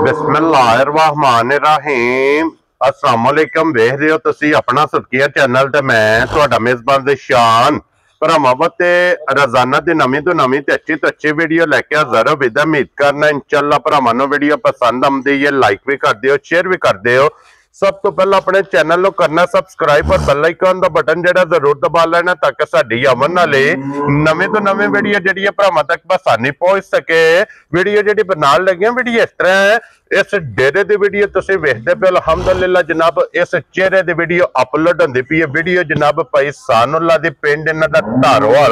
बिस्मिल्लाहिर्रहमानिर्रहीम अस्सलाम वालेकुम। देख रहे हो तुसी अपना सदकिया चैनल ते मैं तुहाडा मेजबान ज़िशान भरावां ते रोजाना दी नवीं तो नवीं ते अच्छी वीडियो लेके हाज़र हो। विद उम्मीद करना इंशाअल्लाह भरावां नूं वीडियो पसंद आउंदी है, लाइक भी कर दिओ, शेयर भी कर दिओ। सब तो पहले अपने चैनल को करना सब्सक्राइब और बेल आइकन का बटन जेड़ा जरूर दबा लेना ताकि साडी आवन वाली नवीं तो नवीं वीडियो जेड़ी है भरावां तक आसानी पहुंच सके। वीडियो जेड़ी बनान लगे वीडियो इस तरह है, इस डेरे दी वीडियो तुसीं वेखदे पे अल्हम्दुलिल्लाह जनाब इस चेहरे दी वीडियो अपलोड होंदी पई है। वीडियो जनाब भाई सानुल्लाह दी पिंड इन्हां दा धारोवाल।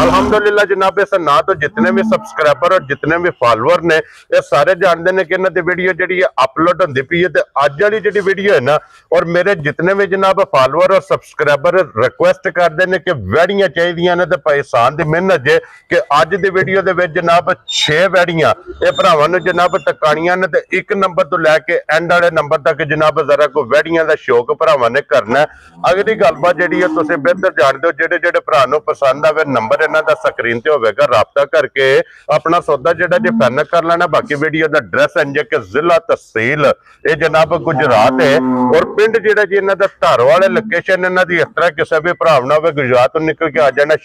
अल्हम्दुलिल्लाह जनाब इस ना तो जितने भी सब्सक्राइबर और जितने भी फॉलोअर ने ये सारे जानते हैं कि इन्हां दी वीडियो जेड़ी है अपलोड होंदी पई है। ते अज वाली जेड़ी वीडियो है ना, और मेरे जितने भी जनाब फॉलोअर और सब्सक्राइबर रिक्वेस्ट करते हैं कि वैड़ियां चाहिए ने ते पाकिस्तान दी मेहनत जे कि अज दी वीडियो दे विच जनाब 6 वैड़ियां ये भरावां नूं जनाब टकाणियां ने ते एक नंबर तो लैके एंड वाले नंबर तक जनाब जरा को वैड़ियां का शौक भरावां ने करना है। अगली गलबात जिहड़ी है तुसीं बेहतर जानते हो, जेडे जेडे भरा नूं पसंद आवे नंबर इन्हां दा स्क्रीन ते होवेगा, राबता करके अपना सौदा जेड़ा जे फाइनल कर लेना। बाकी वीडियो दा एड्रैस है कि जिला तहसील ये जनाब गुजरात है और पिंड जेड़ा जी इन्हां दा धारोवाल लोकेशन इन्हां दी इस तरह किसी भी भरा ना होवे गुजरात तो निकल के आ जाना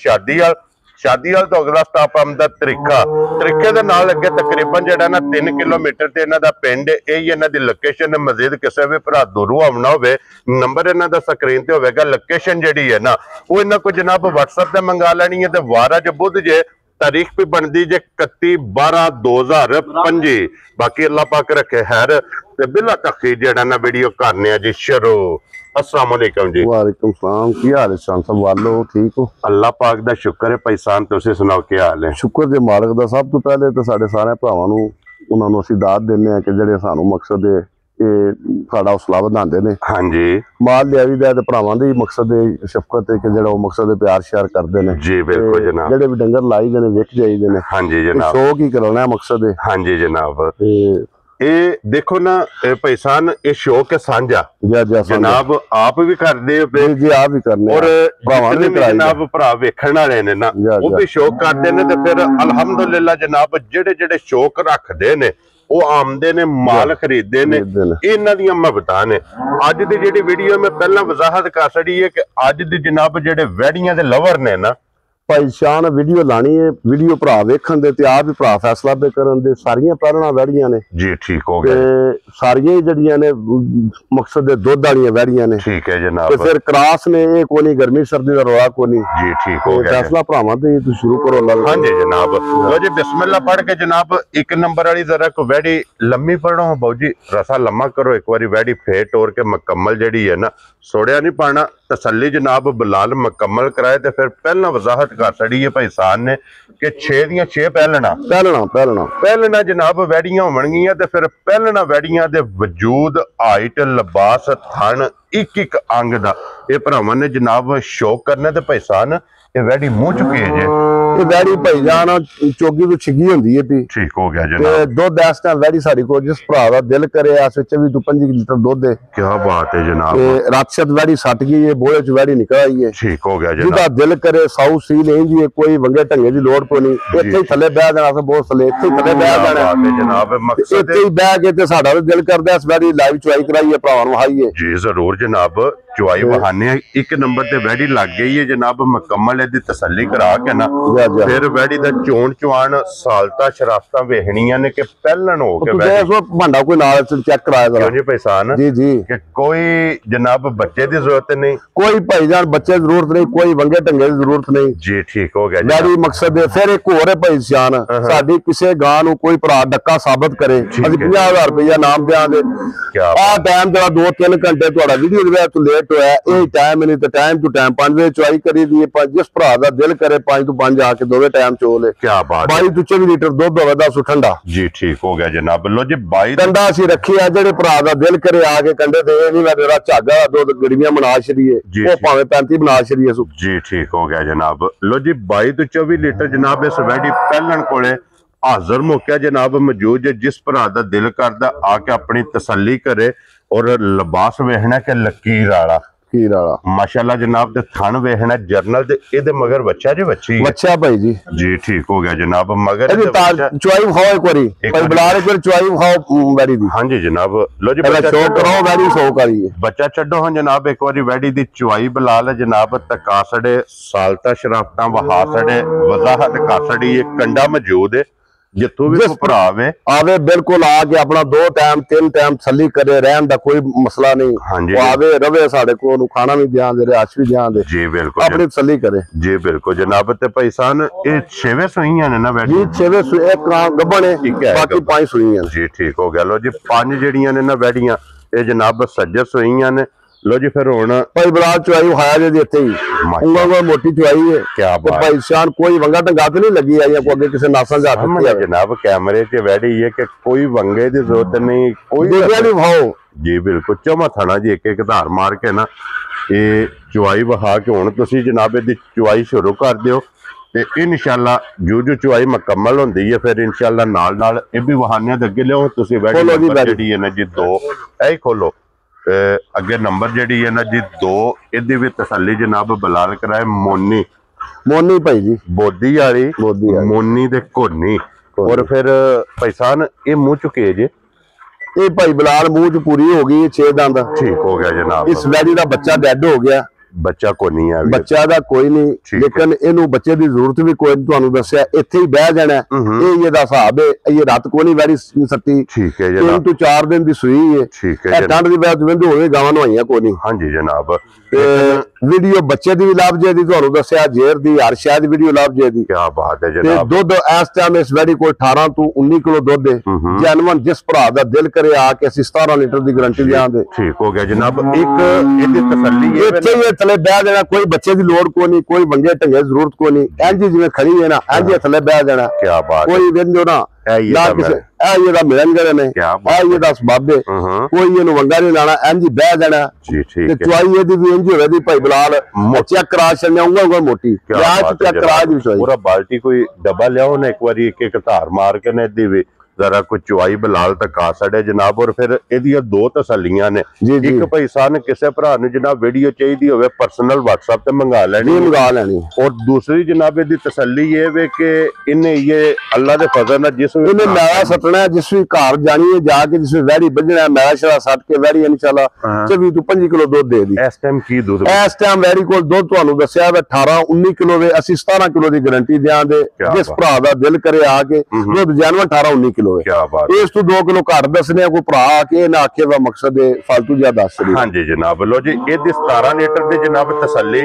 शादीवाल तो अगला स्टॉप आंदा तरीके दे नाल अगे तकरीबन जेड़ा ना 3 किलोमीटर ते इन्हां दा पिंड यही इन्हां दी लोकेशन है। मजीद किसी भी भरा दूरों आवना होवे नंबर इन्हां दा स्क्रीन ते होवेगा। लोकेशन जेड़ी है ना वो इन्हां को जनाब व्हाट्सएप ते मंगा लेनी है। ते वार अज बुध जे तारीख भी बनती जे 31/12/2025। बाकी अल्लाह पाक रखे खैर ते बिला तखीर जेड़ा ना वीडियो करने जी शुरू। अस्सलाम वालेकुम जी। वालेकुम सलाम। की हाल है सान सब वालो? ठीक हो? अल्लाह पाक दा शुक्र है। पैसान तुसीं सुनाओ की हाल है? शुक्र जे मालक दा। सब तो पहले तो साडे सारे भरावां नूं उन्हां नूं असीं दात दिंदे आ कि जेड़े सानूं मकसद है साडा हौसला वधांदे ने। हाँ जी, माल लियावी दा ते भरावां दा ही मकसद है, शफकत है कि जेड़ा वो मकसद है प्यार श्यार करदे ने। जी बिल्कुल जनाब। जेड़े भी डंगर लाई दे ने विक जाईदे ने। हाँ जी जनाब, शौक ही करना है मकसद है। हाँ जी जनाब। ये देखो ना पैसान ये शौक है साझा जनाब आप भी करदे हो जी, आप भी करने और जितने भी जनाब भरा वेखण वाले ने ना वो भी शौक करते ने। ते फिर अल्हम्दुलिल्लाह जनाब जेड़े जेड़े शौक रखदे ने वो आमदे ने, माल खरीदते ने, इन्हां दियां महबतां ने। अज दी जेड़ी वीडियो में पहला वजाहत कर छड़ी है कि अज दी जनाब जेड़े वैड़ियां दे लवर ने ना भाई शान वीडियो लानी है, वीडियो भरा वेखन दे ते आप भी भरा फैसला पे करन दे। सारियां पहलना वैड़ियां ने जी, ठीक हो गया। सारियां जड़ियां ने मकसद दे दुध वाली वैड़ियां ने, ठीक है जनाब। ते फिर क्रॉस ने ये कोनी गर्मी सर्दी दा रौला कोनी जी, ठीक हो गया। फैसला भरावां ते तू शुरू करो अल्लाह। हाँ जी जनाब, लो जी बिस्मिल्लाह पढ़ के जनाब एक नंबर वाली जरा को वैड़ी लम्मी पढ़ो बाबू जी, रसा लम्मा करो एक बारी वैड़ी फेर टोर के मुकम्मल जड़ी है ना, सोड़िया नहीं पाना, तसल्ली जनाब बिलाल मुकम्मल कराए। तो फिर पहला वजाहत कर छड़ी है भाई साहब ने कि 6 दियां 6 पहलना जनाब वैड़ियां होवणगियां। ते फिर पहलना वैड़ियां दे वजूद हाइट लिबास थन एक एक अंग दा ये भरावां ने जनाब शौक करने। ते भाई साहब ये वैड़ी मुंह चुकी है जे ये वैड़ी भाई जान चोगी तो छिगी होंदी है पी। ठीक हो गया ते जनाब। दुध इस टाइम वैड़ी साडी को जिस भरा दा दिल करे इस विच भी तू 25 लीटर दुध है। क्या बात है जनाब। ते रातशत वैड़ी सट गई है, बोले च वैड़ी निकल आई है। ठीक हो गया जिदा जनाब। दिल करे साउ सी नहीं जी कोई वंगे ढंगे दी लोड़ कोनी, इत्थे ही थले बह जाना। बहुत थले इत्थे ही थले बह जाना जनाब। मकसद इत्थे ही बह के ते साडा दिल करदा इस वैड़ी लाइव चुआई कराइए भरावां नूं हाईए। जी जरूर जनाब, चुआई बहाने एक नंबर ते वैड़ी लग गई है जनाब। मुकम्मल इहदी तसल्ली करा के ना फिर वैड़ी दा चोण चुआन सालता शराफतां वेखणियां ने कि पहलन हो के वैड़ी भांडा कोई नाल चेक कराया जरा जी पैसान जी जी कि कोई जनाब बच्चे दी जरूरत नहीं, कोई भाईजान बच्चे की जरूरत नहीं, कोई वंगे ढंगे की जरूरत नहीं जी। ठीक हो गया वैड़ी मकसद है। फिर एक होर है भाई सियान साडी किसी गां नूं कोई भरा डक्का साबित करे ਅਸੀਂ 50,000 रुपया नाम देंगे। आ टाइम जरा 2-3 घंटे तुहाडा वीडियो दे तू लेट होया ये टाइम नहीं तो टाइम टू टाइम 5 बजे चुआई करी दी। जिस भरा दा दिल करे 5 तो 5 आके दोवे टाइम चोले। क्या बात। 22 तो 24 लीटर दुध होवे 10 ठंडा जी। ठीक हो गया जनाब। लो जी 22 कंडा असीं रखी है जेड़े भरा दा दिल करे आके कंडे दे नहीं मैं तेरा झागा दा दुध गड़ियां बना छड़िए वो भावें 35 बना छड़िए जी। ठीक हो गया जनाब। लो जी 22 तो 24 लीटर जनाब इस वैड़ी पहलन कोले हाजिर मौका जनाब मौजूद है। जिस भरा दा दिल करदा आके अपनी तसल्ली करे और लिबास वेखना के लकीर वाला ਖੀਰ ਵਾਲਾ ਮਾਸ਼ਾਅੱਲਾ ਜਨਾਬ। ਤੇ ਥਣ ਵੇਖਣਾ ਜਰਨਲ ਤੇ ਇਹਦੇ ਮਗਰ ਬੱਚਾ ਜੀ ਬੱਚੀ ਬੱਚਾ ਭਾਈ ਜੀ ਜੀ ਠੀਕ ਹੋ ਗਿਆ ਜਨਾਬ। ਮਗਰ ਇਹਦੀ ਚੁਆਈ ਖਾਓ ਇੱਕ ਵਾਰੀ ਭਾਈ ਬਲਾਲ ਇੱਕ ਵਾਰੀ ਚੁਆਈ ਖਾਓ ਵੈੜੀ ਦੀ। ਹਾਂਜੀ ਜਨਾਬ ਲੋ ਜੀ ਪਹਿਲਾਂ ਸ਼ੌਕ ਕਰੋ ਵੈੜੀ ਸ਼ੌਕ ਕਰੀਏ ਬੱਚਾ ਛੱਡੋ ਹਾਂ ਜਨਾਬ ਇੱਕ ਵਾਰੀ ਵੈੜੀ ਦੀ ਚੁਆਈ ਬਲਾਲ ਜਨਾਬ। ਤਕਾਸੜੇ ਸਾਲਤਾ ਸ਼ਰਾਫਤਾਂ ਵਹਾਸੜੇ ਵਜ਼ਾਹਤ ਕਾਸੜੀ ਇਹ ਕੰਡਾ ਮੌਜੂਦ ਹੈ ਜਿੱਥੋਂ ਵੀ ਭਰਾ ਆਵੇ ਬਿਲਕੁਲ ਆ ਕੇ ਆਪਣਾ 2 ਟਾਈਮ 3 ਟਾਈਮ ਤਸੱਲੀ ਕਰੇ ਰਹਿਣ ਦਾ ਕੋਈ ਮਸਲਾ ਨਹੀਂ। ਉਹ ਆਵੇ ਰਵੇ ਸਾਡੇ ਕੋਲ ਨੂੰ ਖਾਣਾ ਵੀ ਦਿਆਂ ਦੇ ਰਾਸ਼ ਵੀ ਦਿਆਂ ਦੇ ਜੀ ਬਿਲਕੁਲ ਆਪਣੀ ਤਸੱਲੀ ਕਰੇ ਜੀ ਬਿਲਕੁਲ ਜਨਾਬ। ਤੇ ਭਾਈ ਸਾਹਿਬ ਇਹ 6ਵੇਂ ਸੂਈਆਂ ਨੇ ਨਾ ਵੈੜੀ ਜੀ 6ਵੇਂ ਸੂਈ ਇੱਕ ਗੱਭਣ ਹੈ ਬਾਕੀ 5 ਸੂਈਆਂ ਜੀ ਠੀਕ ਹੋ ਗਿਆ। ਲੋ ਜੀ 5 ਜਿਹੜੀਆਂ ਨੇ ਨਾ ਵੈੜੀਆਂ ਇਹ ਜਨਾਬ ਸੱਜਰ ਸੂਈਆਂ ਨੇ। लो जी फिर हुण भाई बलाल चुआई खाया जे इत्थे ही उंगल मोटी चुआई है क्या बात भाई शान कोई वंगा ढंगा तो नहीं लगी आई को आगे किसी नासा जा जनाब कैमरे च वैडी है कि कोई वंगे की जरूरत नहीं कोई नहीं भाओ जी बिल्कुल चौमा थाना जी एक धार मार के ना ये चुआई वहा के हुण तुसीं जनाब इहदी चुआई शुरू कर दिओ ते इंशाअल्लाह जो चुआई मुकम्मल होंदी है फिर इंशाअल्लाह नाल नाल ये भी वहाने दे अगे लिओ तुसीं वैडी जिहड़ी है ना जी 2 ऐ खोलो अगे नंबर जी है ना जी 2 इहदी भी तसल्ली जनाब बलाल कराए मोनी मोनी भाई जी बोदी वाली मोनी दे कोनी और फिर भाई साहब ये मुंह चुके जे ये भाई बलाल मुंह च पूरी हो गई 6 दंद ठीक हो गया जनाब। इस वैडी का बच्चा डेड हो गया बच्चा को नहीं है बच्चा दा कोई नहीं लेकिन इनू बच्चे दी जरूरत भी कोई नहीं तुहानू दस्सिया इत्थे ही बह जाना ये दा हिसाब है ये रात को नहीं वैरी सत्ती ठीक है जनाब 3 to 4 दिन दी सूई है ठीक है ठंड दी बात वेंदे होवे गावां नवाइयां कोई नहीं। हां जी जनाब वीडियो बच्चे दी भी लाभ जे दी तुहानू दस्सिया जेर दी हर शायद वीडियो लाभ जे दी क्या बात है जनाब। दुध इस टाइम इस वैडी कोल 18 to 19 किलो दुध है जनवन जिस भरा दा दिल करे आके असि 17 लीटर दी गारंटी दें दे ठीक हो गया जनाब। एक इहदी तसल्ली है इत्थे ही थले बह देना कोई बच्चे की लोड़ को नहीं कोई वंगे ढंगे जरूरत को नहीं इंज जिवें खड़ी है ना इंज थले बह देना क्या बात कोई वेंदो ना मिलन करे ने ये दस बाबे कोई इहनू वंगा नहीं लाना इंज बह देना जी ठीक है। चुआई इहदी भी इंज होवे दी भाई बलाल चेक करा छड़ने उंगल मोटी चेक करा दी पूरा बाल्टी कोई डब्बा लियाओ ना एक बारी एक धार मार के ना इहदी भी जरा कुछ चुआई बलाल तक आ सड़े जनाब। और फिर एदियां 2 तसल्लियां ने एक भाई साहब किसी भरा ने जनाब वीडियो चाहिए होवे पर्सनल WhatsApp पे मंगा लेनी और दूसरी जनाब इहदी तसल्ली ये वे कि इन्हें ये अल्लाह दे फजल नाल जिस इन्हें मैला सटना है जिस भी घर जानी है जाके जिस वैड़ी बजना मैला शरा सट के वैड़ी इंशाल्लाह 24 to 25 किलो दूध दे दी। इस टाइम की दूध इस टाइम वैड़ी कोल दूध तुहानू दस्सिया 18 19 किलो वे असि 17 किलो दी गारंटी दें दे जिस भरा दा दिल करे आके दूध जानवर 18 19 किलो क्या बात इस तो 2 किलो घट दसने कोई भरा आके ना आखे दा मकसद है फालतू ज्यादा दस रही। हां जी जनाब। लो जी इहदी 17 लीटर दी जनाब तसल्ली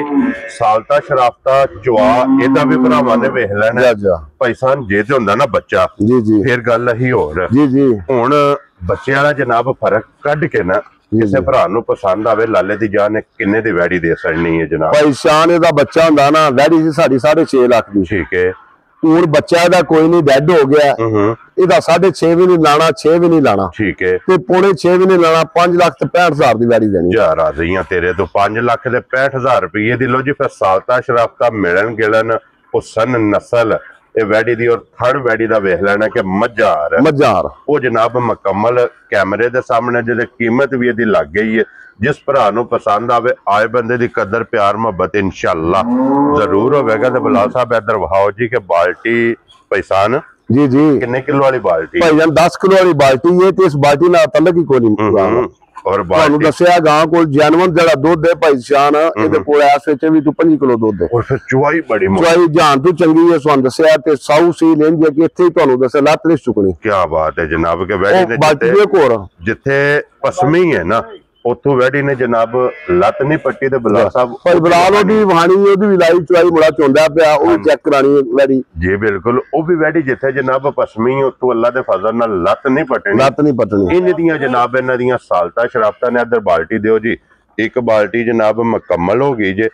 सालता शराफता चुआ एदा भी भरावां ने वेख लेना भाई साहब जे ते हुंदा ना बच्चा जी जी फिर गल ही होर जी जी हुण बच्चे वाला जनाब फर्क कढ के ना किसी भरा नूं पसंद आवे लाले दी जान किन्ने दी वैड़ी दे सकनी है जनाब। भाई शान एदा बच्चा हुंदा ना वैड़ी सी साडी 6.5 लाख दी ठीक है हूं बच्चा दा कोई नहीं डेड हो गया ਇਹਦਾ 6.5 ਵੀ ਨਹੀਂ ਲਾਣਾ 6 ਵੀ ਨਹੀਂ ਲਾਣਾ ਠੀਕ ਹੈ ਤੇ ਪੌਣੇ 6 ਵੀ ਨਹੀਂ ਲਾਣਾ 5 ਲੱਖ ਤੇ 65000 ਦੀ ਵੈੜੀ ਦੇਣੀ ਯਾਰ ਆ ਰਹੀਆਂ ਤੇਰੇ ਤੋਂ 5 ਲੱਖ ਦੇ 65000 ਰੁਪਏ ਦੀ। ਲੋ ਜੀ ਫਿਰ ਸਾਲਤਾ ਸ਼ਰਾਫਤਾ ਮਿਲਣ ਗਿਲਣ ਹੁਸਨ ਨਸਲ ਇਹ ਵੈੜੀ ਦੀ ਔਰ ਥੜ ਵੈੜੀ ਦਾ ਵੇਖ ਲੈਣਾ ਕਿ ਮੱਝਾਰ ਉਹ ਜਨਾਬ ਮੁਕੰਮਲ ਕੈਮਰੇ ਦੇ ਸਾਹਮਣੇ ਜਿਹਦੇ ਕੀਮਤ ਵੀ ਇਹਦੀ ਲੱਗ ਗਈ ਹੈ। जिस भरा नूं पसंद आवे आए बंदे दी कदर प्यार मोहब्बत इंशाअल्लाह जरूर होवेगा। ते बलाल साहब इधर वहाओ जी के बाल्टी पैसान जी जी कितने किलो वाली बाल्टी भाईजान 10 किलो वाली बाल्टी है ते इस बाल्टी नाल तलक ही कोई नहीं और ਤੁਹਾਨੂੰ ਦੱਸਿਆ ਗਾਂ ਕੋਲ ਜੈਨੂਨ ਜਿਹੜਾ ਦੁੱਧ ਹੈ ਭਾਈ ਸ਼ਾਨ ਇਹਦੇ ਕੋਲ ਐਸ ਵਿੱਚ ਵੀ ਤੋਂ 5 ਕਿਲੋ ਦੁੱਧ ਹੈ ਔਰ ਫਿਰ ਚੁਆਈ ਬੜੀ ਚੁਆਈ ਜਾਨ ਤੋਂ ਚੰਗੀ ਹੈ ਤੁਹਾਨੂੰ ਦੱਸਿਆ ਤੇ ਸਾਊ ਸੀ ਲੈਂਦੀ ਹੈ ਕਿ ਇੱਥੇ ਹੀ ਤੁਹਾਨੂੰ ਦੱਸਿਆ ਲੱਤ ਨਹੀਂ ਚੁਕਣੀ। ਕੀ ਬਾਤ ਹੈ ਜਨਾਬ ਕੇ ਵੈੜੀ ਨੇ ਬਾਕੀ ਦੇ ਕੋਰ ਜਿੱਥੇ ਪਸਮੀ ਹੈ ਨਾ ਉਥੋਂ ਵੈੜੀ ਨੇ ਜਨਾਬ ਲੱਤ ਨਹੀਂ ਪੱਟੀ ਤੇ ਬਲਾਲ ਸਾਹਿਬ ਭਾਈ ਬਲਾਲ ਉਹਦੀ ਵਹਾਣੀ ਉਹਦੀ ਵੀ ਲਾਈ ਚੁਆਈ ਮੁੜਾ ਚੋਂਦਾ ਪਿਆ ਉਹ ਚੈੱਕ ਕਰਾਣੀ ਵੈੜੀ ਜੀ ਬਿਲਕੁਲ ਉਹ ਵੀ ਵੈੜੀ ਜਿੱਥੇ ਜਨਾਬ ਪਸਮੀ ਉਥੋਂ ਅੱਲਾ ਦੇ ਫਜ਼ਲ ਨਾਲ ਲੱਤ ਨਹੀਂ ਪਟਣੀ ਇਹਨਾਂ ਦੀਆਂ ਜਨਾਬ ਇਹਨਾਂ ਦੀਆਂ ਸਾਲਤਾ ਸ਼ਰਾਫਤਾਂ ਨੇ ਇੱਧਰ ਬਾਲਟੀ ਦਿਓ ਜੀ ਇੱਕ ਬਾਲਟੀ ਜਨਾਬ ਮੁਕੰਮਲ ਹੋ ਗਈ ਜੇ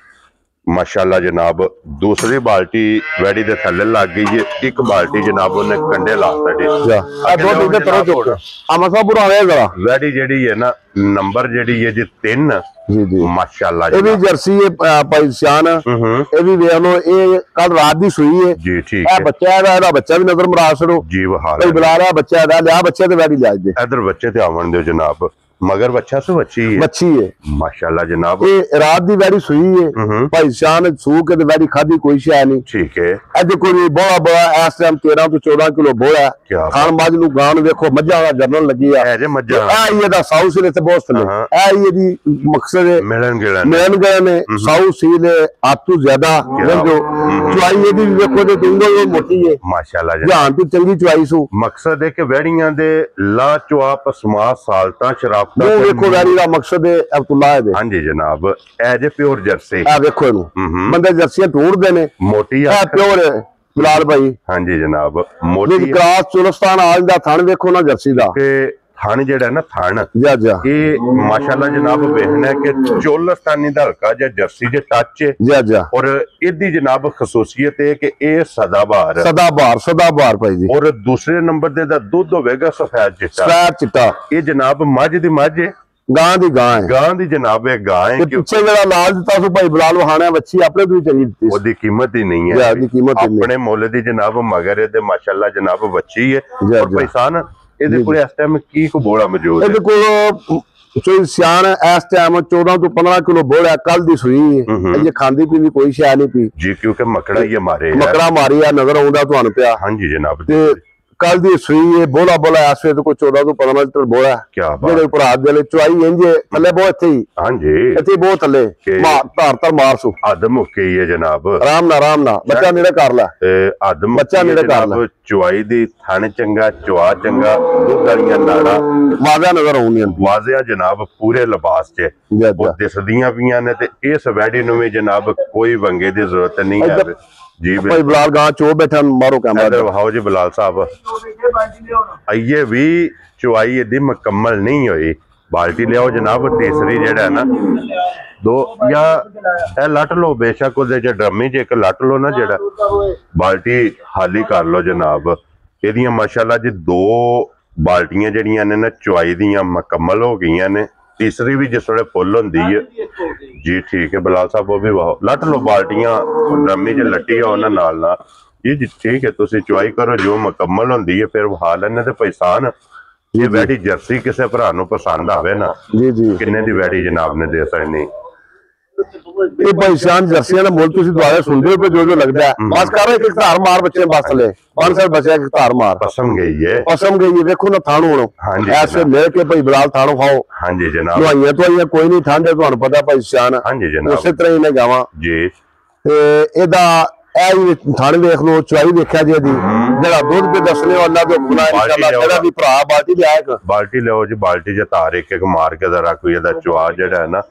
माशाल्लाह जनाब। दूसरी बाल्टी वैडी दे थल्ले लग गई है एक बाल्टी जनाब उन्हें कंडे लाता वैडी जेडी है ना नंबर जेडी है जी 3 जी जी माशाल्लाह ये भी जर्सी है भाई शान ये भी देख लो ये कल रात दी सुई है जी ठीक है बच्चा है बच्चा भी नजर मरा छड़ो जी वहां बुला रहा बच्चा है लिया बच्चे ते वैडी ला दे इधर बच्चे ते आवन दो जनाब मगर बच्चा से बच्ची है, बच्ची है माशाल्लाह जनाब। ये रात दी वैड़ी सुई है भाई शान सू के वैड़ी खादी कोई शै नहीं। ठीक है। ए देखो जी बड़ा बड़ा इस टाइम 13 तो 14 किलो बोला खान बाज नु गान देखो मज्जा दा जरनल लगी है जे मज्जा ए ये दा साउ सिले ते बहुत थले ए ये दी मकसद है मिलन गए ने साउ सिले आतू ज्यादा जो चुआई ये दी देखो जे दूंगा वो मोटी है माशाल्लाह ध्यान तो चंगी चुआई सु। मकसद है कि वैड़ियां दे ला चुआ पसमा सालता शराब वो देखो वैड़ी दा मकसद है अब्दुल्ला है। हां जी जनाब ए जे प्योर जर्सी ए देखो इनु बंदे जर्सियां ढूंढदे ने मोटी है प्योर है बिलाल भाई। हां जी जनाब मोटी क्रॉस चुलस्तान आज दा थान देखो ना जर्सी दा के थान जेड़ा ना थान जा जा ये माशाल्लाह जनाब वेखना है कि चोलस्तानी दा हल्का जा जर्सी जे टच है जा जा और इदी जनाब खसूसियत है कि ये सदाबहार भाई जी। और दूसरे नंबर दे दा दूध होवेगा सफेद चिट्टा ये जनाब मझ दी मझ है गां दी जनाब है गां है पीछे जेड़ा लाल दिता सो भाई बिलाल वहाने बच्ची अपने भी चंगी दित्ती ओदी कीमत ही नहीं है ओदी कीमत अपने मोल दी जनाब मगर ए माशाल्लाह जनाब बच्ची है और पैसान ਇਹਦੇ ਕੋਲ ਇਸ ਟਾਈਮ ਕੀ ਕੋ ਬੋੜਾ ਮੌਜੂਦ ਹੈ? ਇਹਦੇ ਕੋਲ ਕੋਈ ਸਿਆਣ ਇਸ ਟਾਈਮ 14 ਤੋਂ 15 ਕਿਲੋ ਬੋੜਾ ਕੱਲ ਦੀ ਸੂਈ ਹੈ ਇਹ ਖਾਂਦੀ ਪੀਂਦੀ ਕੋਈ ਸ਼ੈ ਨਹੀਂ ਪੀ ਜੀ ਕਿਉਂਕਿ ਮਕੜਾ ਹੀ ਮਾਰੇ ਮਕੜਾ ਮਾਰੀ ਆ ਨਜ਼ਰ ਆਉਂਦਾ ਤੁਹਾਨੂੰ ਪਿਆ। ਹਾਂਜੀ ਜਨਾਬ ਤੇ ਕੱਲ ਦੀ ਸੂਈ ਹੈ ਬੋਲਾ ਇਸ ਵੇਲੇ ਕੋਈ 14 ਤੋਂ 15 ਲੀਟਰ ਬੋੜਾ ਕੀ ਬਾਤ ਜਿਹੜੇ ਭਰਾ ਦੇ ਲਈ ਚੁਆਈ ਇੰਜੇ ਥੱਲੇ ਬਹੁਤ ਇੱਥੇ ਹੀ ਹਾਂਜੀ ਇੱਥੇ ਬਹੁਤ ਥੱਲੇ ਧਾਰ ਮਾਰ ਸੂ ਆਦਮ ਮੁੱਕੀ ਹੈ ਜਨਾਬ ਆਰਾਮ ਨਾਲ ਬੱਚਾ ਨੇੜੇ ਕਰ ਲੈ ਆਦਮ ਬੱਚਾ ਨੇੜੇ ਕਰ ਲੈ ਚੁਆਈ ਦੀ ਥਣ ਚੰਗਾ ਚੁਆ ਚੰਗਾ ਦੁੱਧ ਵਾਲੀਆਂ ਨਾੜਾਂ ਵਾਜ਼ਿਆ ਨਜ਼ਰ ਆਉਂਦੀਆਂ ਵਾਜ਼ਿਆ ਜਨਾਬ ਪੂਰੇ ਲਿਬਾਸ 'ਚ ਉਹ ਦਿਸਦੀਆਂ ਪਈਆਂ ਨੇ ਤੇ ਇਸ ਵੈਡੀ ਨੂੰ ਵੀ ਜਨਾਬ ਕੋਈ ਵੰਗੇ ਦੀ ਜ਼ਰੂਰਤ ਨਹੀਂ ਹੈ जी भाई बिलाल गां चो बैठा मारो कैमरा वहाओ जी बिलाल साहब आइए भी चुआई यदि मुकम्मल नहीं हुई बाल्टी लियाओ जनाब तीसरी जेड़ा है ना दो या ए लट लो बेशक ओदे च ड्रमी च एक लट लो ना जेड़ा बाल्टी खाली कर लो जनाब एदियां माशाल्लाह जी दो बाल्टियां जेड़ियां ने ना चुआई दियां मुकम्मल हो गईयां ने तीसरी भी जिस वे फुल होंदी है जी। ठीक है बिलाल साहब वो भी वाह लट लो बाल्टियां ड्रमी च लट्टी होना नाल ना जी ठीक है तुसी चुआई करो जो मुकम्मल होंदी है फिर वहा लेने ते पैसान ये वैडी जर्सी किसी भरा नूं पसंद आवे ना जी जी किन्ने दी वैडी जनाब ने दे सकनी ये भाई शान जर्सियां दा मोल तुसी दुआरे सुनदे हो जो लगदा है बस कर एक धार मार बच्चे बस ले 5 साल बच्चे एक धार मार पसम गई है देखो ना थाणू हुण हां जी ऐसे लेके भाई बिलाल थाणू खाओ हां जी जनाब दवाइयां तो आइयां कोई नहीं ठंड है तुहानू पता भाई शान हां जी जनाब उसी तरह ही मैं गावां जी ते एदा थाने देख लो चुआई देखा जी जरा दूध पे दसने वाला तो इंशाल्लाह भी भरा बाल्टी ले आए बाल्टी लो जी बाल्टी च तार एक मार के जरा कोई एदा चुआ जेड़ा है ना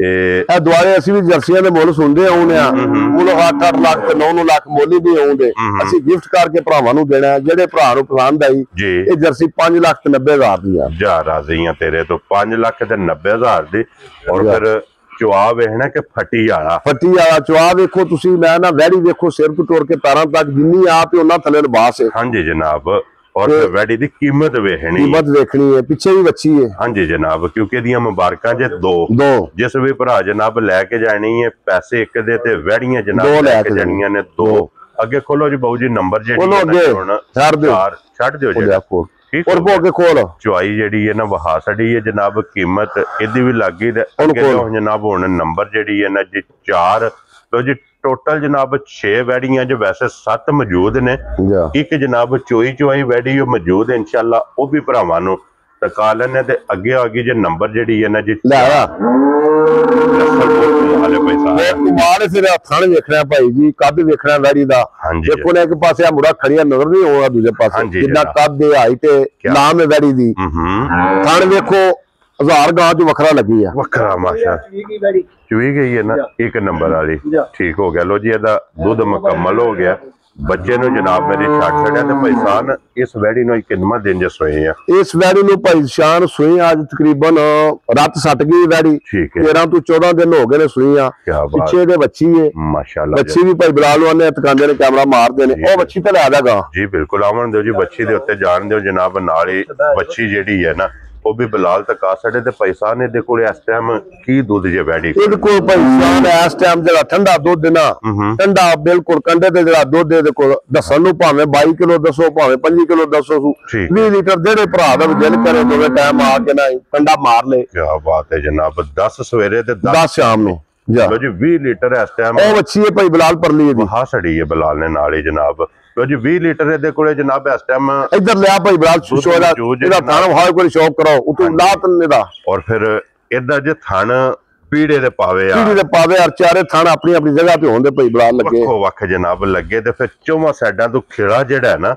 ए दुआरे असि भी जर्सियां दे मुੱਲ सुनदे आउने आ मुੱਲ 8-8 लाख ते 9-9 लाख मुੱਲ भी आउंदे असि गिफ्ट करके भरावां नू देना जेड़े भरा नू पसंद आई ये जर्सी 5 लाख ते 90 हज़ार दी आ जा राज़ी आ तेरे तो 5 लाख ते 90 हज़ार दी और फिर चुआ वेखना कि फटी वाला चुआ देखो तुसी मैं ना वैड़ी देखो सिर तो तोड़ के पैरों तक जिन्नी आप उन्ना थले लिबास है। हाँ जी जनाब और वैड़ी दी कीमत वेखनी है पीछे भी बच्ची है। हाँ जी जनाब क्योंकि दियां मुबारकां जे दो जिस भी भरा जनाब लैके जानी है पैसे एक दे ते वैड़ियां जनाब लैके जानियां ने दो अगे खोलो जी बाबू जी नंबर छड़ दियो जी और भोगे खोल चुआई जेडी है ना वहा सड़ी है जनाब कीमत इदी भी लागी जनाब हुण नंबर जेडी है ना जी 4 तो जी टोटल जनाब 6 वैड़ियां जो वैसे 7 मौजूद ने एक जनाब चुआई वैड़ी मौजूद है इंशाल्लाह वो भी भरावां नूं टका लेने ते अगे आगे जे नंबर जेडी है ना जी थाने देखना भाई जी कद देखना वैड़ी दा देखो ना एक पासे मुड़ा खड़िया नजर नहीं होगा दूसरे पासे जिन्ना कद है हाइट है नाम है वैड़ी दी थाने देखो 1000 गां जो वखरा लगी है वखरा माशा चुई गई है ना एक नंबर वाली ठीक हो गया लो जी एदा दूध मुकम्मल हो गया बच्चे नु जनाब मेरी छट छड़िया ते भाईसान इस वैड़ी नु किन्ना दिन जे सोए हैं इस वैड़ी नु भाईसान सोए आज तकरीबन रात सट गई वैड़ी 13 तो 14 दिन हो गए ने सोईया पीछे दे बच्ची है माशाल्लाह बच्ची भी भाई बिलाल वाले तकांदे ने कैमरा मारदे ने ओ बच्ची ते ले आदागा जी बिल्कुल आवन दो जी बच्ची दे उत्ते जान दो जनाब नाल ही बच्ची जेडी है ना ਉਹ ਵੀ ਬਲਾਲ ਤੱਕ ਆ ਸਾਡੇ ਤੇ ਪੈਸਾ ਨੇ ਦੇ ਕੋਲ ਇਸ ਟਾਈਮ ਕੀ ਦੁੱਧ ਜੇ ਵੈੜੀ ਇਹਦੇ ਕੋਲ ਭਾਈ ਸਾਹਿਬ ਇਸ ਟਾਈਮ ਜਿਹੜਾ ਠੰਡਾ ਦੁੱਧ ਨਾ ਠੰਡਾ ਬਿਲਕੁਲ ਕੰਡੇ ਤੇ ਜਿਹੜਾ ਦੁੱਧ ਇਹਦੇ ਕੋਲ ਦੱਸਣ ਨੂੰ ਭਾਵੇਂ 22 ਕਿਲੋ ਦੱਸੋ ਭਾਵੇਂ 25 ਕਿਲੋ ਦੱਸੋ 20 ਲੀਟਰ ਜਿਹੜੇ ਭਰਾ ਦਾ ਦਿਲ ਕਰੇ ਦੋਵੇਂ ਟਾਈਮ ਆ ਕੇ ਨਾ ਠੰਡਾ ਮਾਰ ਲੇ। ਕੀ ਬਾਤ ਹੈ ਜਨਾਬ 10 ਸਵੇਰੇ ਤੇ 10 ਸ਼ਾਮ ਨੂੰ ਲੋ ਜੀ 20 ਲੀਟਰ ਇਸ ਟਾਈਮ ਉਹ ਵੱਛੀ ਹੈ ਭਾਈ ਬਲਾਲ ਪਰਲੀ ਦੀ ਹਾਂ ਸੜੀ ਹੈ ਬਲਾਲ ਨੇ ਨਾਲ ਹੀ ਜਨਾਬ। ਲੋ ਜੀ 20 ਲੀਟਰ ਇਹਦੇ ਕੋਲੇ ਜਨਾਬ ਇਸ ਟਾਈਮ ਇੱਧਰ ਲਿਆ ਭਾਈ ਬਲਾਲ ਸ਼ੋਰਾ ਇਹਦਾ ਥਾਣ ਹਾਏ ਕੋਈ ਸ਼ੌਕ ਕਰਾਓ ਉਤੋਂ ਲਾਤ ਨੇ ਦਾ ਔਰ ਫਿਰ ਇਹਦਾ ਜੇ ਥਣ ਪੀੜੇ ਦੇ ਪਾਵੇ ਆ ਪੀੜੇ ਦੇ ਪਾਵੇ ਆ ਚਾਰੇ ਥਣ ਆਪਣੀ ਆਪਣੀ ਜਗ੍ਹਾ ਤੇ ਹੁੰਦੇ ਭਾਈ ਬਲਾਲ ਲੱਗੇ ਵੱਖੋ ਵੱਖ ਜਨਾਬ ਲੱਗੇ ਤੇ ਫਿਰ ਚੌਵਾਂ ਸਾਈਡਾਂ ਤੋਂ ਖੇੜਾ ਜਿਹੜਾ ਹੈ ਨਾ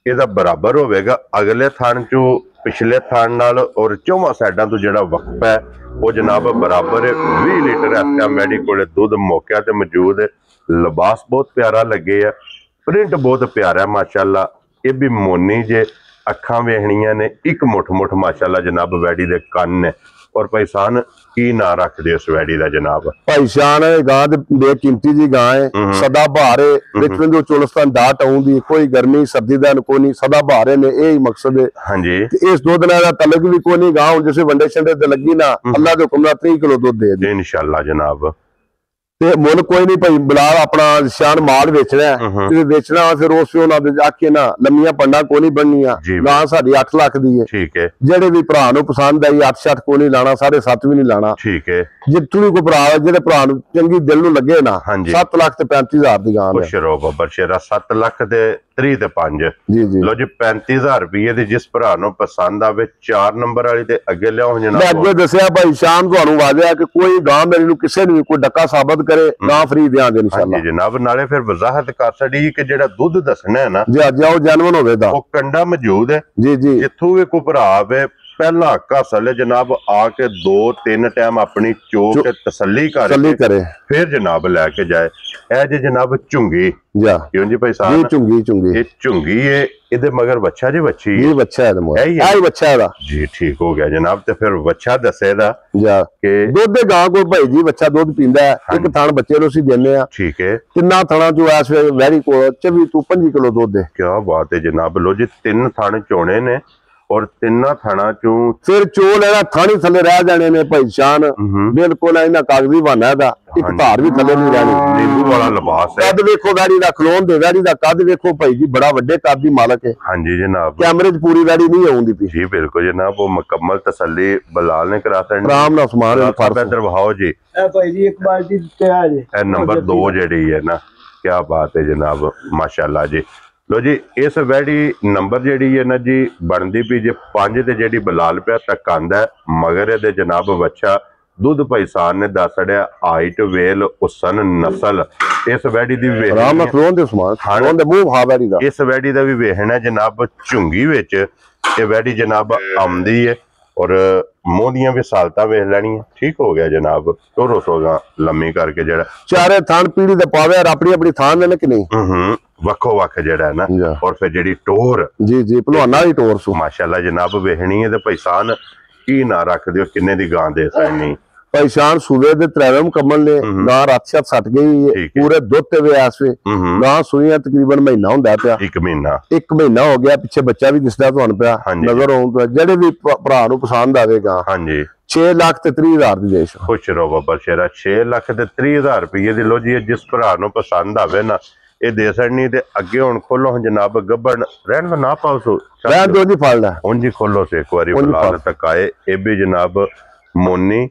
ਇਹਦਾ ਬਰਾਬਰ ਹੋਵੇਗਾ ਅਗਲੇ ਥਣ ਚੋਂ ਪਿਛਲੇ ਥਣ ਨਾਲ ਔਰ ਚੌਵਾਂ ਸਾਈਡਾਂ ਤੋਂ ਜਿਹੜਾ ਵਕਫਾ ਹੈ ਉਹ ਜਨਾਬ ਬਰਾਬਰ ਹੈ। 20 ਲੀਟਰ ਇਸ ਟਾਈਮ ਮੈਡੀ ਕੋਲੇ ਦੁੱਧ ਮੌਕਿਆ ਤੇ ਮੌਜੂਦ ਹੈ। ਲਿਬਾਸ ਬਹੁਤ ਪਿਆਰਾ ਲੱਗੇ ਆ ਪ੍ਰਿੰਟ ਬਹੁਤ ਪਿਆਰਾ ਮਾਸ਼ਾਅੱਲਾ। ਇਹ ਵੀ ਮੋਨੀ ਜੇ ਅੱਖਾਂ ਵੇਖਣੀਆਂ ਨੇ ਇੱਕ ਮੁੱਠ ਮੁੱਠ ਮਾਸ਼ਾਅੱਲਾ ਜਨਾਬ ਵੈੜੀ ਦੇ ਕੰਨ ਨੇ। ਔਰ ਭਾਈਸਾਨ ਕੀ ਨਾਂ ਰੱਖਦੇ ਉਸ ਵੈੜੀ ਦਾ ਜਨਾਬ? ਭਾਈਸਾਨ ਗਾਂ ਦੇ ਬੇਕਿੰਮਤੀ ਜੀ ਗਾਂ ਹੈ ਸਦਾ ਬਹਾਰੇ ਵਿੱਚ ਜੋ ਚੋਲਸਤਾਨ ਡਾਟ ਆਉਂਦੀ ਕੋਈ ਗਰਮੀ ਸਰਦੀ ਦਾ ਕੋਈ ਨਹੀਂ ਸਦਾ ਬਹਾਰੇ ਨੇ ਇਹ ਹੀ ਮਕਸਦ ਹੈ। ਹਾਂਜੀ ਇਸ ਦੁੱਧ ਨਾਲ ਦਾ ਤਲਕ ਵੀ ਕੋਈ ਨਹੀਂ ਗਾਂ ਜਿਵੇਂ ਵੰਡੇ ਛੰਡੇ ਤੇ ਲੱਗੀ ਨਾ ਅੱਲਾ ਦੇ ਹੁਕਮ ਨਾਲ 30 ਕਿਲੋ ਦੁੱਧ ਦੇ ਇਨਸ਼ਾਅੱਲਾ ਜਨਾਬ। ਤੇ ਮੁੱਲ ਕੋਈ ਨਹੀਂ ਭਾਈ ਬਲਾਲ ਆਪਣਾ ਸ਼ਾਨ ਮਾਲ ਵੇਚਣਾ ਤੇ ਵੇਚਣਾ ਫਿਰ ਉਸ ਉਹਨਾਂ ਦੇ ਜਾ ਕੇ ਨਾ ਲੰਮੀਆਂ ਪੰਡਾ ਕੋਈ ਨਹੀਂ ਬਣਨੀਆਂ ਗਾਂ ਸਾਡੀ 8 ਲੱਖ ਦੀ ਹੈ। ਠੀਕ ਹੈ ਜਿਹੜੇ ਵੀ ਭਰਾ ਨੂੰ ਪਸੰਦ ਆਈ 8-7 ਕੋਈ ਨਹੀਂ ਲਾਣਾ 7.5 ਵੀ ਨਹੀਂ ਲਾਣਾ। ਠੀਕ ਹੈ ਜਿੱਥੋਂ ਵੀ ਕੋਈ ਭਰਾ ਜਿਹੜੇ ਭਰਾ ਨੂੰ ਚੰਗੀ ਦਿਲ ਨੂੰ ਲੱਗੇ ਨਾ 7 ਲੱਖ ਤੇ 35,000 ਦੀ ਗਾਂ ਖੁਸ਼ ਰਹੋ ਬੱਬਰ ਸ਼ੇਰਾ 7 ਲੱਖ ਤੇ 3 ਤੇ 5 ਜੀ ਜੀ ਲੋ ਜੀ 35,000 ਰੁਪਏ ਦੀ ਜਿਸ ਭਰਾ ਨੂੰ ਪਸੰਦ ਆਵੇ 4 ਨੰਬਰ ਵਾਲੀ ਤੇ ਅੱਗੇ ਲਿਆਓ ਜਨਾਬ। ਮੈਂ ਅੱਗੇ ਦੱਸਿਆ ਭਾਈ ਸ਼ਾਮ ਤੁਹਾਨੂੰ ਵਾਜਿਆ ਕਿ ਕੋਈ ਗਾਂ ਮੇਰੀ ਨੂੰ ਕਿਸੇ ਨੂੰ ਕੋਈ ਡੱਕਾ ਸਾਬਤ करे ना फ्री दिया दे इंशाल्लाह जी जनाब। नाले फिर वजाहत कर छड़ी कि जेड़ा दूध दसना है ना जी अज आओ जानवन होवेदा वो कंडा मौजूद है जी जी जिथों भी कोई भरा आवे पहला घसल जनाब आके 2-3 टाइम अपनी चोक के तसल्ली करे फिर जनाब लेके जाए। ए जे जनाब झुंगी जा क्यों जी भाई साहब ये झुंगी ये झुंगी है इधर मगर बच्चा जी बच्ची ये बच्चा है यही बच्चा है जी ठीक हो गया जनाब। तो फिर बच्चा दसेदा जा के दुध गां को भाई जी बच्चा दुध पींदा है एक थान बच्चे नु सी देने आ ठीक है तिन्ना थाना जो इस वैरी को 24 ਤੋਂ 25 किलो दुध है। क्या बात है जनाब। लो जी 3 थान चोने ने और तिना थाना चो फिर चोल है थानी थले रह जाने ने भाई शान बिल्कुल इना कागजी बना दा एक धार भी थले नहीं रहनी। नींबू वाला लिबास है कद वेखो वैड़ी दा खलोन दे वैड़ी दा कद वेखो भाई जी बड़ा वड्डे कद दी मालक है। हां जी जनाब कैमरे च पूरी वैड़ी नहीं आउंदी पई जी बिल्कुल जनाब वो मुकम्मल तसल्ली बलाल ने करा दी आराम नाल समान इधर बहाओ जी ए भाई जी एक बाल्टी ते आ जी ए नंबर 2 जेडी है ना। क्या बात है जनाब माशाल्लाह जी। लो जी इस वैड़ी नंबर जेडी है ना जी बनती भी जे 5 ते जेडी बलाल पिया तक आंदा मगर ए जनाब बच्चा दुध भाईसान ने दस छड़िया हाइट वेल उसन नस्ल इस वैड़ी दी इस वैड़ी दा भी वेखना जनाब झुंगी विच ये वैड़ी जनाब आमदी है और मूंह दियां भी सालता वेख लैनियां। ठीक हो गया जनाब। टोरो सोगा लम्मी करके जेड़ा चारे थान पीढ़ी दे पावे और अपनी अपनी थान ने कि नहीं वक्खो वक्ख जेड़ा है ना और फिर जेड़ी टोर जी जी भलवाना दी टोर सु माशाल्लाह जनाब वेखनी है ते भाईसान की ना रख दियो किन्ने दी गां दे सैनी भाईशान सूबे दे त्रैवे मुकम्मल ने गां रात शात सट गई है पूरे दुध ते वे आसवे गां सुईयां तकरीबन महीना हुंदा पिया एक महीना हो गया पीछे बच्चा भी दिसदा तुहानू पिया नजर आउं तो जेड़े भी भरा नू पसंद आवेगा हां जी 6 लाख ते 30,000 दी देश खुश रहो बाबा शेरा 6 लाख ते 30,000 रुपये दी लो जी जिस भरा नू पसंद आवे ना ये दे सकनी ते अगे हुण खोलो जनाब गब्बन रहन ना पाओ सो रहन दो जी फड़ लै हुण जी खोलो से एक बारी बलाल तक आए ए भी जनाब मोनी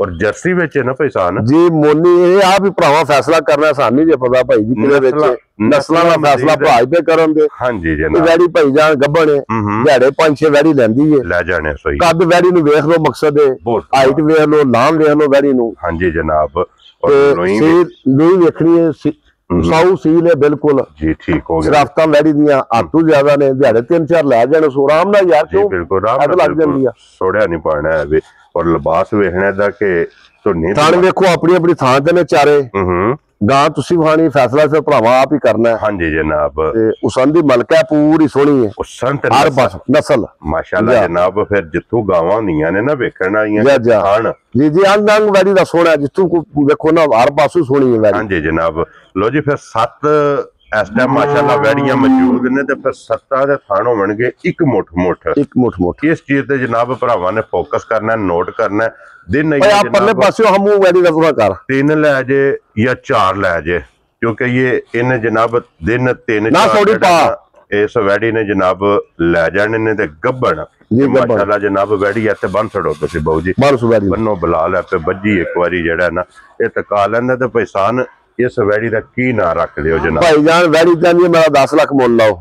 और जर्सी विच है ना भाईसान जी मोनी ये आप ही भरावा फैसला करना आसान नहीं जे पता भाई जी किले विच नस्लां दा फैसला भाई पे करन दे हां जी जनाब वैड़ी भाई जान गब्बन है दिहाड़े 5-6 वैड़ी लैंदी है ले जाने सही कद वैड़ी नु वेख लो मकसद है हाइट वेख लो नाम वेख लो वैड़ी नु हां जी जनाब और लोई वेखनी है साऊ सील है बिल्कुल जी ठीक हो गया। शराफतां वैड़ी दियां आतू ज्यादा ने दिहाड़े 3-4 ले जाने सो आराम ना यार क्यों बिल्कुल आराम लग जांदी है सोड़िया नहीं पाना है और लिबास वेखने दा के धुनी थान देखो अपनी अपनी थान ते ने चारे गां तुसी खानी फैसला से भरावा आप ही करना है। हां जी जनाब उसन दी मलक है पूरी सोहनी है उसन ते हर पास नस्ल माशाल्लाह जनाब। फिर जिथों गावां हुंदियां ने ना वेखण वालियां थान जी जी अंग वैड़ी दा सोहना जिथों को देखो ना हर पासों सोहनी है वैड़ी हां जी जनाब। लो जी फिर 7 ਇਸ ਟਾਈਮ ਮਾਸ਼ਾਅੱਲਾ ਵੈੜੀਆਂ ਮੌਜੂਦ ਨੇ ਤੇ ਫਿਰ ਸੱਤਾਂ ਦੇ ਥਣ ਹੋਣਗੇ ਇੱਕ ਮੁੱਠ ਮੁੱਠ ਇਸ ਚੀਜ਼ ਤੇ ਜਨਾਬ ਭਰਾਵਾਂ ਨੇ ਫੋਕਸ ਕਰਨਾ ਨੋਟ ਕਰਨਾ दिन आप परले पासे हम वैडी का थोड़ा कर 3 ले जाए या 4 ले जाए क्योंकि ये इन जनाब दिन 3 ना थोड़ी पा इस वैडी ने जनाब ले जाने ने ते गब्बन माशाल्लाह जनाब वैडी इत्थे बन छड़ो तुसी बाऊ जी बन्नो बुला लै पे बज्जी एक बारी जेड़ा ना ये टका लैंदा ते पैसान इस वैडी दा की ना रख लियो जनाब भाईजान वैडी दा नहीं मेरा 10 लाख मोल लाओ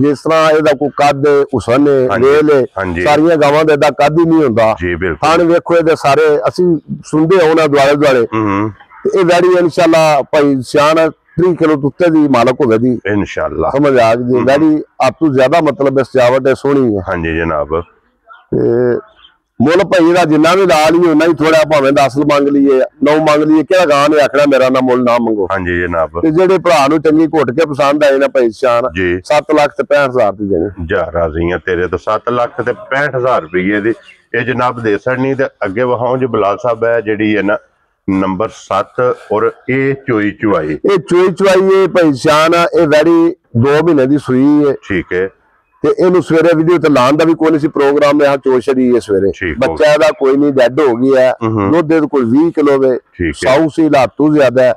जिस तरह एदा कोई कद उसने वेल सारियां गावां दा एदा कद ही नहीं हुंदा जी बिल्कुल हां वेखो एदे सारे असि सुनदे होना दुआले दुआले ते ए वैडी इंशाल्लाह भाई सियान 3 किलो उत्ते दी मालक होवे दी इंशाल्लाह समझ आ गई वैडी आप तो ज्यादा मतलब सजावट है सोहनी है हां जी जनाब ते मुल भाई का जिन्ना भी ला लीए उन्ना ही थोड़ा भावें 10 मंग लीए 9 मंग लीए क्या गां ने आखना मेरा ना मुल ना मंगो हां जी जनाब ते जेडे भरा नु चंगी घुट के पसंद आए ना भाई शान 7 लाख ते 65,000 दी देने जा राजी है तेरे तो 7 लाख ते 65,000 रुपये दी ये जनाब दे सकनी ते अगे वहां जी बिलाल साहब है जेडी है ना नंबर 7 और ए चोई चुआई है भाई शान ए वैडी 2 महीने दी सुई है ठीक है ते इनु सवेरे वीडियो ते लान दा भी कोई नहीं सी प्रोग्राम में हां चो छड़ी है सवेरे बच्चा दा कोई नहीं डेड हो गया है दुध दे कोई 20 किलो वे साऊ सी लातू ज्यादा है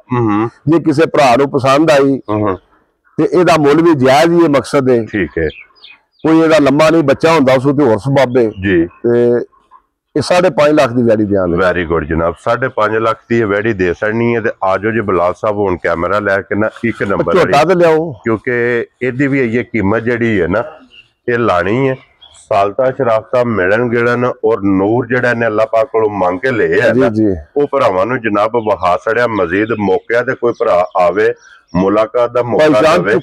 जे किसी भरा नु पसंद आई ते एदा मुल भी जायज ही मकसद है ठीक है कोई एदा लंबा नहीं बच्चा हुंदा उस ते होर सबाबे जी ते ये 5.5 लाख दी वैडी ध्यान वेरी गुड जनाब 5.5 लाख दी वैडी दे सकनी है ते आजो जी बिलाल साहब हुन कैमरा लेके ना एक नंबर झोटा ते लियाओ क्योंकि एदी भी ये कीमत जेडी है ना ये लानी है सालता शराफता मिलन गिलन और नूर जेड़ा ने अल्लाह पाक कोलों मांग के ले है ना वो भरावां नु जनाब वहा छड़िया मजीद मौके ते कोई भरा आवे मुलाकात दा मौका देवे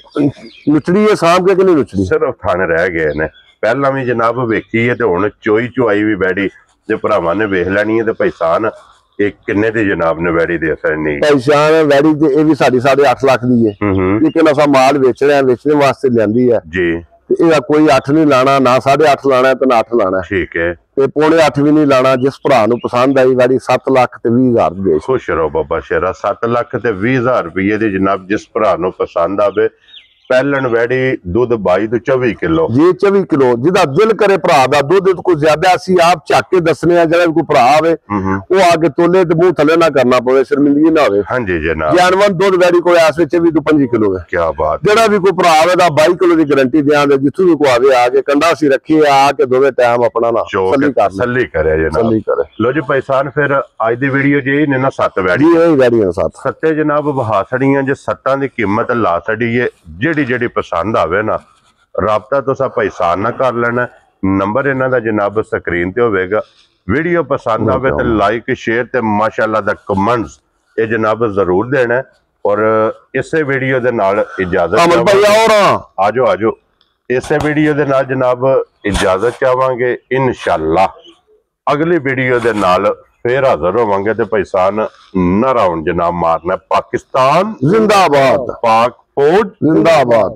लुचड़ी है साहब के नहीं लुचड़ी सिर्फ थाने रह गए ने पहला भी जनाब वेखी है ते हुन चोई चुआई भी बैठी जे भरावां ने वेख लेनी है ते पैसान एक किन्ने दी जनाब ने वैडी दे सकनी पैसान वैडी ते ए भी साडी 8.5 लाख दी है लेकिन असा माल बेचने वास्ते लेंदी है जी ਇਹਦਾ ਕੋਈ 8 ਨਹੀਂ ਲਾਣਾ ਨਾ 8.5 ਲਾਣਾ ਤੇ ਨਾ 8 ਲਾਣਾ ਠੀਕ ਹੈ ਤੇ ਪੌਣੇ 8 ਵੀ ਨਹੀਂ ਲਾਣਾ ਜਿਸ ਭਰਾ ਨੂੰ ਪਸੰਦ ਆਈ ਵਾਲੀ 7 ਲੱਖ ਤੇ 20,000 ਦੇ ਖੁਸ਼ ਰਹੋ ਬਾਬਾ ਸ਼ੇਰਾ 7 ਲੱਖ ਤੇ 20,000 ਰੁਪਏ ਦੀ ਜਨਾਬ ਜਿਸ ਭਰਾ ਨੂੰ ਪਸੰਦ ਆਵੇ ਪਹਿਲਣ ਵੈੜੀ ਦੁੱਧ 22 ਤੋਂ 24 ਕਿਲੋ ਜੀ 24 ਕਿਲੋ ਜਿਹਦਾ ਦਿਲ ਕਰੇ ਭਰਾ ਦਾ ਦੁੱਧ ਕੋਈ ਜ਼ਿਆਦਾ ਅਸੀਂ ਆਪ ਚੱਕ ਕੇ ਦੱਸਨੇ ਆ ਜਿਹੜਾ ਕੋਈ ਭਰਾ ਆਵੇ ਉਹ ਆ ਕੇ ਤੋਲੇ ਤੇ ਮੂੰਹ ਥੱਲੇ ਨਾ ਕਰਨਾ ਪਵੇ ਸ਼ਰਮਿੰਦਗੀ ਨਾ ਹੋਵੇ ਹਾਂਜੀ ਜਨਾਬ ਜਾਨਵਰ ਦੁੱਧ ਵੈੜੀ ਕੋਲ ਆਸ ਵਿੱਚ ਵੀ ਤੋਂ 25 ਕਿਲੋ ਹੈ ਕੀ ਬਾਤ ਜਿਹੜਾ ਵੀ ਕੋਈ ਭਰਾ ਆਵੇ ਦਾ 22 ਕਿਲੋ ਦੀ ਗਾਰੰਟੀ ਦਿਆਂਗੇ ਜਿੱਥੋਂ ਵੀ ਕੋਈ ਆਵੇ ਆ ਕੇ ਕੰਡਾ ਸੀ ਰੱਖੀ ਆ ਕੇ ਦੋਵੇਂ ਟਾਈਮ ਆਪਣਾ ਨਾ ਤਸੱਲੀ ਕਰੇ ਜਨਾਬ ਲੋ ਜੀ ਪੈਸਾਨ ਫਿਰ ਅੱਜ ਦੀ ਵੀਡੀਓ ਜੀ ਨੇ ਨਾ 7 ਵੈੜੀ ਇਹ ਵੈੜੀਆਂ 7 ਸੱਤੇ ਜਨਾਬ ਵਹਾ ਛੜੀਆਂ ਜੇ ਸੱਤਾਂ ਦੀ ਕੀਮਤ ਲਾ ਛੜੀ ਏ ਜਿਹੜੀ ਪਸੰਦ ਆਵੇ ना राबता तुसा पैसान ना कर लेना नंबर इन्हां दा जनाब स्क्रीन ते होवेगा वीडियो पसंद आवे ते लाइक शेयर ते माशाअल्लाह दा कमेंट्स ये जनाब जरूर देना और इसे वीडियो दे नाल इजाजत आजो इसे वीडियो दे नाल जनाब इजाजत चाहांगे इंशाअल्लाह अगली वीडियो दे नाल फिर हाजिर होवांगे ते पैसान ना राउंड जनाब मारना पाकिस्तान जिंदाबाद पाक फौज जिंदाबाद।